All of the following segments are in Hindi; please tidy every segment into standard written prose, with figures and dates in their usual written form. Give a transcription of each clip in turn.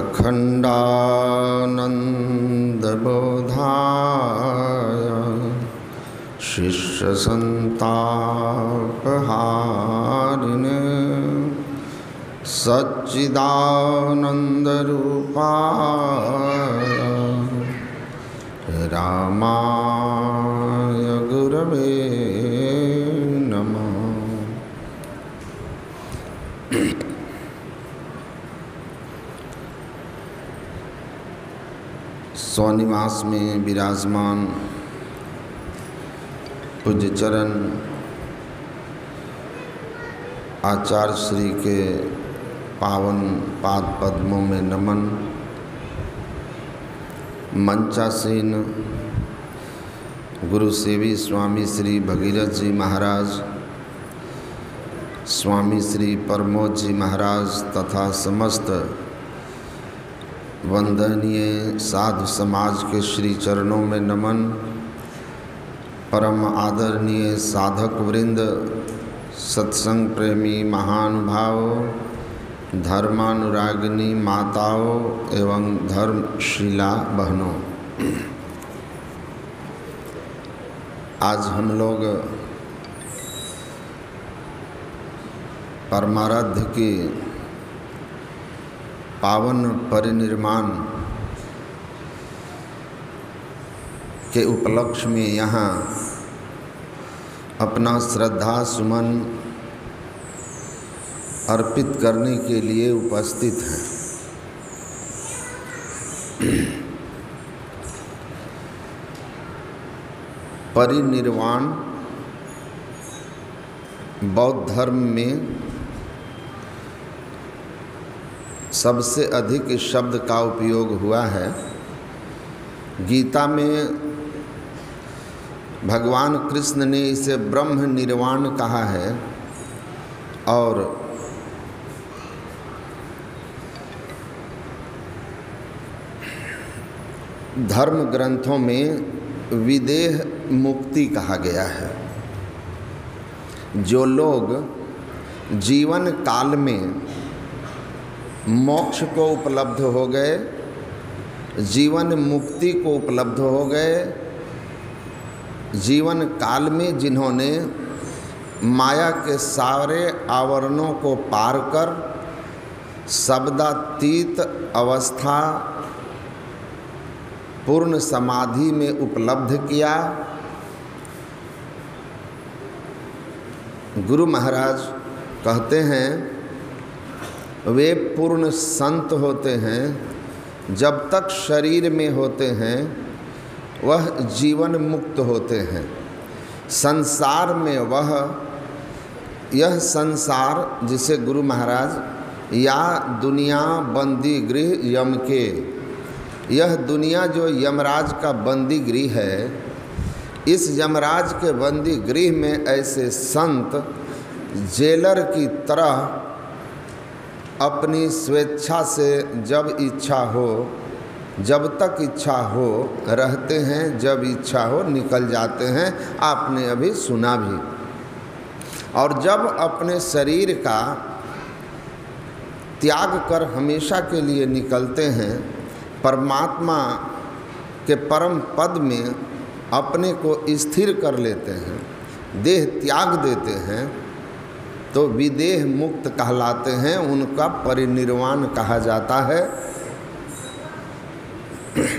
अखण्डानन्दबोधाय शिष्यसन्तापहारिणे सच्चिदानन्दरूपाय रामाय गुरवे नमः। स्वनिवास में विराजमान पूज्य चरण आचार्य श्री के पावन पाद पद्मों में नमन। मंचासीन गुरु सेवी स्वामी श्री भगीरथ जी महाराज, स्वामी श्री प्रमोद जी महाराज तथा समस्त वंदनीय साधु समाज के श्री चरणों में नमन। परम आदरणीय साधक वृंद, सत्संग प्रेमी महानुभाव, धर्मानुरागिनी माताओं एवं धर्मशिला बहनों, आज हम लोग परमाराध्य की पावन परिनिर्वाण के उपलक्ष्य में यहाँ अपना श्रद्धा सुमन अर्पित करने के लिए उपस्थित हैं। परिनिर्वाण बौद्ध धर्म में सबसे अधिक इस शब्द का उपयोग हुआ है। गीता में भगवान कृष्ण ने इसे ब्रह्म निर्वाण कहा है और धर्म ग्रंथों में विदेह मुक्ति कहा गया है। जो लोग जीवन काल में मोक्ष को उपलब्ध हो गए, जीवन मुक्ति को उपलब्ध हो गए, जीवन काल में जिन्होंने माया के सारे आवरणों को पार कर शब्दातीत अवस्था पूर्ण समाधि में उपलब्ध किया, गुरु महाराज कहते हैं वे पूर्ण संत होते हैं। जब तक शरीर में होते हैं वह जीवन मुक्त होते हैं। संसार में यह संसार जिसे गुरु महाराज या दुनिया बंदी गृह यम के, यह दुनिया जो यमराज का बंदी गृह है, इस यमराज के बंदी गृह में ऐसे संत जेलर की तरह अपनी स्वेच्छा से जब इच्छा हो, जब तक इच्छा हो रहते हैं, जब इच्छा हो निकल जाते हैं। आपने अभी सुना भी। और जब अपने शरीर का त्याग कर हमेशा के लिए निकलते हैं, परमात्मा के परम पद में अपने को स्थिर कर लेते हैं, देह त्याग देते हैं, तो विदेह मुक्त कहलाते हैं। उनका परिनिर्वाण कहा जाता है।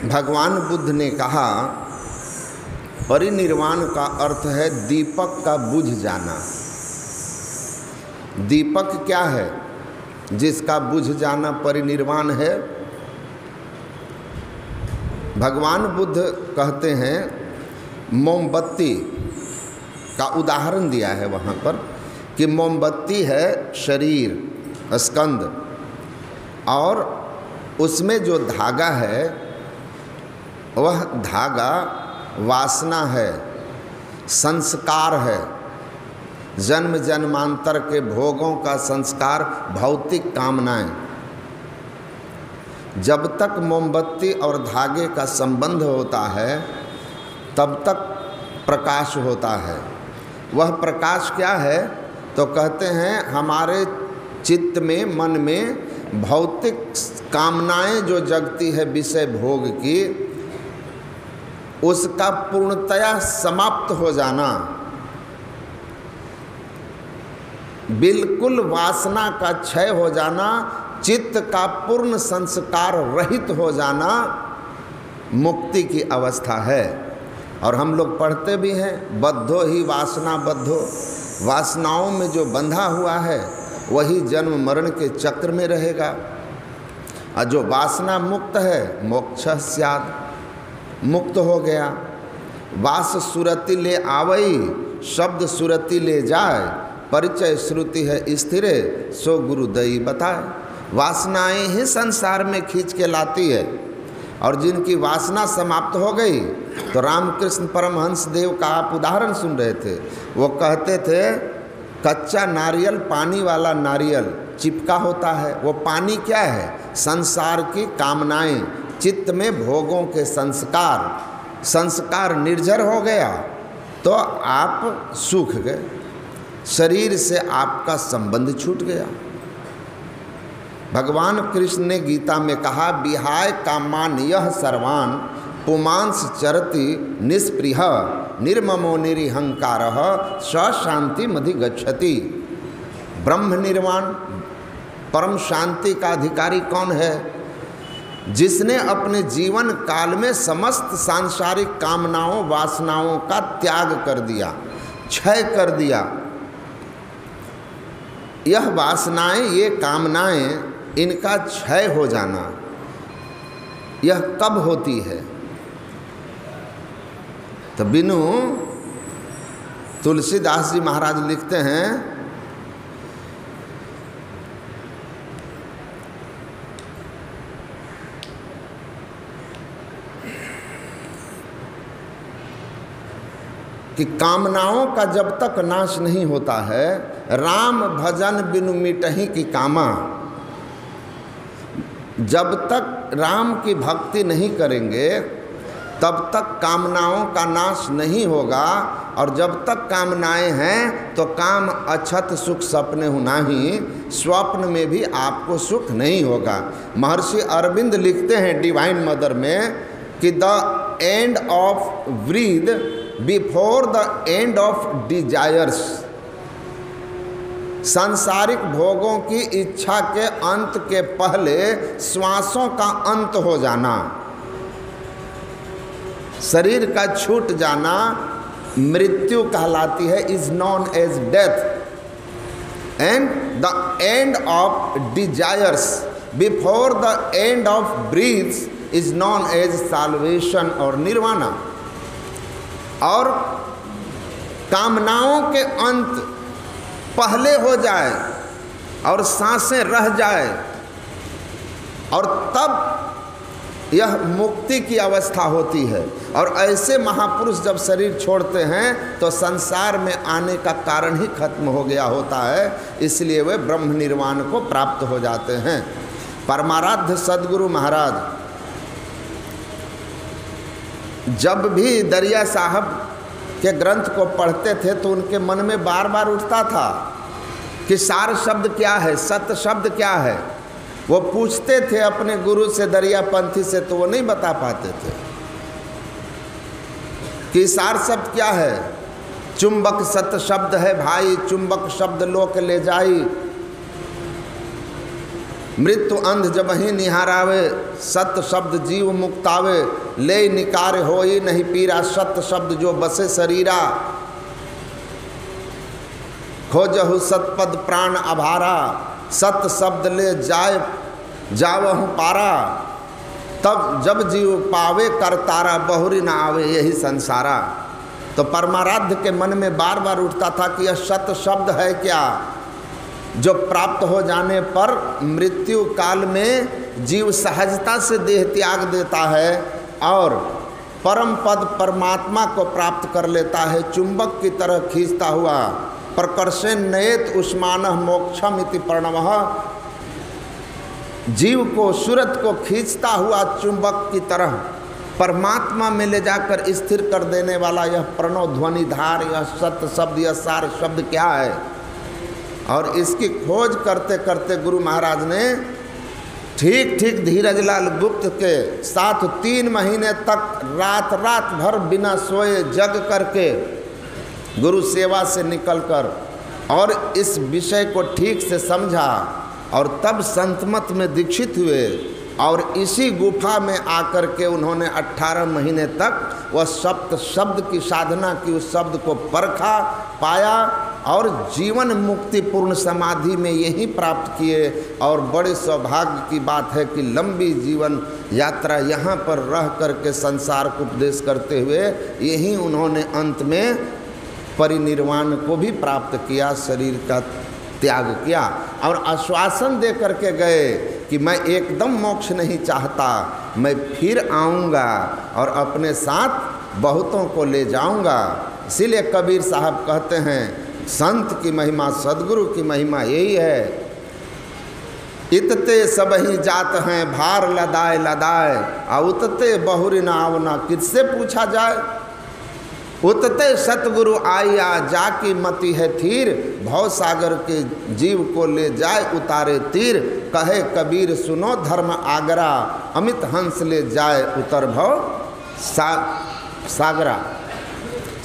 भगवान बुद्ध ने कहा परिनिर्वाण का अर्थ है दीपक का बुझ जाना। दीपक क्या है? जिसका बुझ जाना परिनिर्वाण है। भगवान बुद्ध कहते हैं, मोमबत्ती का उदाहरण दिया है वहाँ पर कि मोमबत्ती है शरीर स्कंद, और उसमें जो धागा है वह धागा वासना है, संस्कार है, जन्म जन्मांतर के भोगों का संस्कार, भौतिक कामनाएं। जब तक मोमबत्ती और धागे का संबंध होता है तब तक प्रकाश होता है। वह प्रकाश क्या है? तो कहते हैं हमारे चित्त में, मन में भौतिक कामनाएं जो जगती है विषय भोग की, उसका पूर्णतया समाप्त हो जाना, बिल्कुल वासना का क्षय हो जाना, चित्त का पूर्ण संस्कार रहित हो जाना मुक्ति की अवस्था है। और हम लोग पढ़ते भी हैं, बद्धो ही वासना बद्धो, वासनाओं में जो बंधा हुआ है वही जन्म मरण के चक्र में रहेगा, और जो वासना मुक्त है मोक्षः स्यात्, मुक्त हो गया। वास सुरति ले आवई, शब्द सुरति ले जाए, परिचय श्रुति है स्थिरे, सो गुरुदयी बताए। वासनाएं ही संसार में खींच के लाती है, और जिनकी वासना समाप्त हो गई, तो रामकृष्ण परमहंस देव का आप उदाहरण सुन रहे थे, वो कहते थे कच्चा नारियल, पानी वाला नारियल चिपका होता है। वो पानी क्या है? संसार की कामनाएं, चित्त में भोगों के संस्कार। संस्कार निर्जर हो गया तो आप सूख गए, शरीर से आपका संबंध छूट गया। भगवान कृष्ण ने गीता में कहा, विहाय कामान यह सर्वान पुमांस चरति निष्प्रिय निर्ममो निरहंकार स शांति मधि गच्छति। ब्रह्म निर्वाण, परम शांति का अधिकारी कौन है? जिसने अपने जीवन काल में समस्त सांसारिक कामनाओं वासनाओं का त्याग कर दिया, क्षय कर दिया। यह वासनाएं, ये कामनाएं, इनका क्षय हो जाना, यह कब होती है? तो बिनु तुलसीदास जी महाराज लिखते हैं, कि कामनाओं का जब तक नाश नहीं होता है, राम भजन बिनु मिटहि की कामा, जब तक राम की भक्ति नहीं करेंगे तब तक कामनाओं का नाश नहीं होगा। और जब तक कामनाएं हैं तो काम अछत सुख सपने होना ही, स्वप्न में भी आपको सुख नहीं होगा। महर्षि अरविंद लिखते हैं डिवाइन मदर में कि the end of breathe before the end of desires, सांसारिक भोगों की इच्छा के अंत के पहले श्वासों का अंत हो जाना, शरीर का छूट जाना मृत्यु कहलाती है, is known as death. And the end of desires before the end of breath is known as salvation और निर्वाणा। और कामनाओं के अंत पहले हो जाए और सांसें रह जाए, और तब यह मुक्ति की अवस्था होती है। और ऐसे महापुरुष जब शरीर छोड़ते हैं तो संसार में आने का कारण ही खत्म हो गया होता है, इसलिए वे ब्रह्म निर्वाण को प्राप्त हो जाते हैं। परमाराध्य सद्गुरु महाराज जब भी दरिया साहब के ग्रंथ को पढ़ते थे तो उनके मन में बार बार उठता था कि सार शब्द क्या है, सत्य शब्द क्या है। वो पूछते थे अपने गुरु से, दरिया पंथी से, तो वो नहीं बता पाते थे कि सार शब्द क्या है। चुंबक सत्य शब्द है भाई, चुंबक शब्द लोक ले जाई, मृत्यु अंध जब ही निहारावे, सत्य शब्द जीव मुक्तावे, ले निकार होई नहीं पीरा, सत्य शब्द जो बसे शरीरा, खोजहु सतपद प्राण अभारा, सत्य शब्द ले जाए जावहु पारा, तब जब जीव पावे करतारा, बहुरी ना आवे यही संसारा। तो परमाराध्य के मन में बार बार उठता था कि यह सत्य शब्द है क्या, जो प्राप्त हो जाने पर मृत्यु काल में जीव सहजता से देह त्याग देता है और परम पद परमात्मा को प्राप्त कर लेता है, चुंबक की तरह खींचता हुआ। प्रकर्षेण नयेत उष्मानः मोक्षम इति प्रणवः, जीव को, सूरत को खींचता हुआ चुंबक की तरह परमात्मा में ले जाकर स्थिर कर देने वाला यह प्रणव ध्वनि धार, यह सत्य शब्द, यह सार शब्द क्या है। और इसकी खोज करते करते गुरु महाराज ने ठीक ठीक धीरजलाल गुप्त के साथ 3 महीने तक रात रात भर बिना सोए जग करके गुरु सेवा से निकलकर और इस विषय को ठीक से समझा और तब संतमत में दीक्षित हुए और इसी गुफा में आकर के उन्होंने 18 महीने तक वह सप्त शब्द की साधना की, उस शब्द को परखा, पाया और जीवन मुक्ति पूर्ण समाधि में यही प्राप्त किए। और बड़े सौभाग्य की बात है कि लंबी जीवन यात्रा यहाँ पर रह करके संसार को उपदेश करते हुए यही उन्होंने अंत में परिनिर्वाण को भी प्राप्त किया, शरीर का त्याग किया और आश्वासन दे करके गए कि मैं एकदम मोक्ष नहीं चाहता, मैं फिर आऊँगा और अपने साथ बहुतों को ले जाऊँगा। इसीलिए कबीर साहब कहते हैं संत की महिमा, सदगुरु की महिमा यही है, इतते सब ही जात हैं भार लदाए लदाए, उतते बहुरी नावना किससे पूछा जाए, उतते सतगुरु आया जाकी मति है थीर, भव सागर के जीव को ले जाए उतारे तीर, कहे कबीर सुनो धर्म आगरा, अमित हंस ले जाए उतर भव सागरा।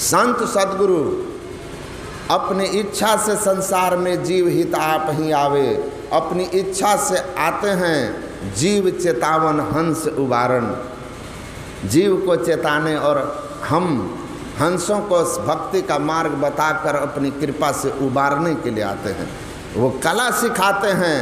संत सदगुरु अपनी इच्छा से संसार में जीव हित आप ही आवे, अपनी इच्छा से आते हैं जीव चेतावन हंस उबारण, जीव को चेताने और हम हंसों को भक्ति का मार्ग बताकर अपनी कृपा से उबारने के लिए आते हैं। वो कला सिखाते हैं,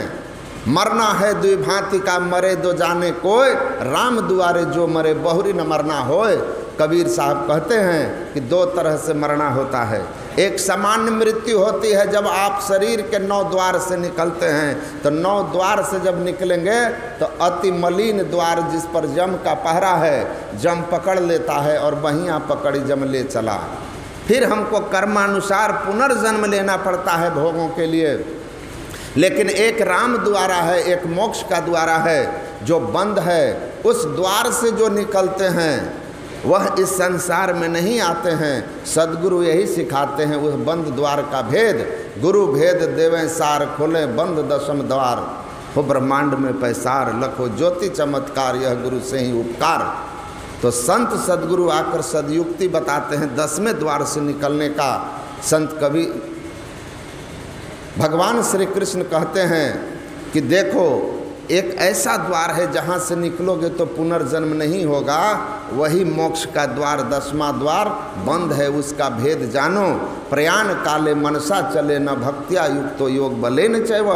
मरना है द्विभांति का मरे दो जाने कोय, राम दुआरे जो मरे बहुरी न मरना होए। कबीर साहब कहते हैं कि 2 तरह से मरना होता है। एक सामान्य मृत्यु होती है जब आप शरीर के 9 द्वार से निकलते हैं, तो 9 द्वार से जब निकलेंगे तो अति मलिन द्वार जिस पर जम का पहरा है, जम पकड़ लेता है और बहियाँ पकड़ी जम ले चला। फिर हमको कर्मानुसार पुनर्जन्म लेना पड़ता है भोगों के लिए। लेकिन एक राम द्वारा है, एक मोक्ष का द्वारा है जो बंद है। उस द्वार से जो निकलते हैं वह इस संसार में नहीं आते हैं। सदगुरु यही सिखाते हैं उस बंद द्वार का भेद, गुरु भेद देवें सार, खोले बंद 10म द्वार, हो ब्रह्मांड में पैसार, लखो ज्योति चमत्कार, यह गुरु से ही उपकार। तो संत सदगुरु आकर सदयुक्ति बताते हैं 10वें द्वार से निकलने का। संत कवि भगवान श्री कृष्ण कहते हैं कि देखो एक ऐसा द्वार है जहाँ से निकलोगे तो पुनर्जन्म नहीं होगा, वही मोक्ष का द्वार 10वां द्वार बंद है, उसका भेद जानो। प्रयाण काले मनसा चले न भक्त्या युक्तो योग बले न चैव,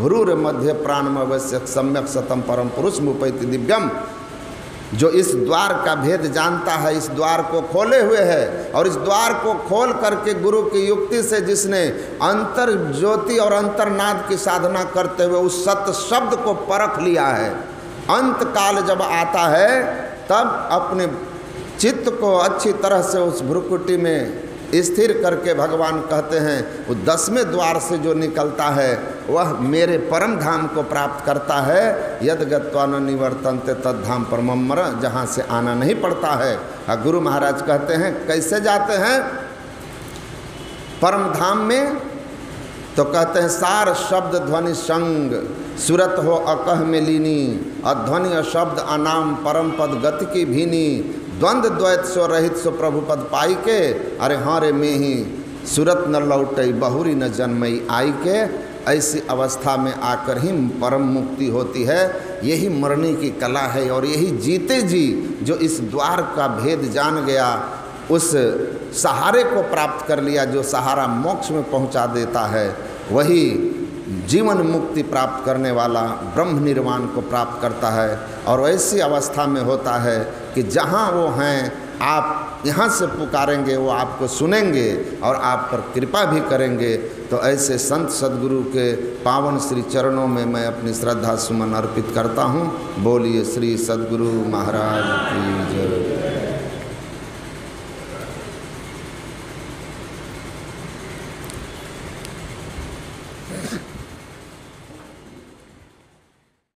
भ्रूर मध्य प्राणम अवश्य सम्यक सतम परम पुरुष मुपैति दिव्यम। जो इस द्वार का भेद जानता है इस द्वार को खोले हुए है, और इस द्वार को खोल करके गुरु की युक्ति से जिसने अंतर ज्योति और अंतर्नाद की साधना करते हुए उस सत्य शब्द को परख लिया है, अंत काल जब आता है तब अपने चित्त को अच्छी तरह से उस भ्रुकुटी में स्थिर करके भगवान कहते हैं वो 10वें द्वार से जो निकलता है वह मेरे परम धाम को प्राप्त करता है। यद गत्वा न निवर्तन्ते तद धाम परमम मर, जहाँ से आना नहीं पड़ता है। गुरु महाराज कहते हैं कैसे जाते हैं परम धाम में, तो कहते हैं सार शब्द ध्वनि संग, सुरत हो अकह में लीनी, अध्वनि अशब्द अनाम परम पद गति की भीनी, द्वंद्व द्वैत सो रहित सो प्रभु पद पाई के, अरे हाँ रे में ही सूरत न लौटई बहुरी न जन्मई आई के। ऐसी अवस्था में आकर ही परम मुक्ति होती है। यही मरने की कला है और यही जीते जी जो इस द्वार का भेद जान गया, उस सहारे को प्राप्त कर लिया जो सहारा मोक्ष में पहुंचा देता है, वही जीवन मुक्ति प्राप्त करने वाला ब्रह्म निर्वाण को प्राप्त करता है। और ऐसी अवस्था में होता है कि जहाँ वो हैं आप यहाँ से पुकारेंगे वो आपको सुनेंगे और आप पर कृपा भी करेंगे। तो ऐसे संत सदगुरु के पावन श्री चरणों में मैं अपनी श्रद्धा सुमन अर्पित करता हूँ। बोलिए श्री सदगुरु महाराज की जय।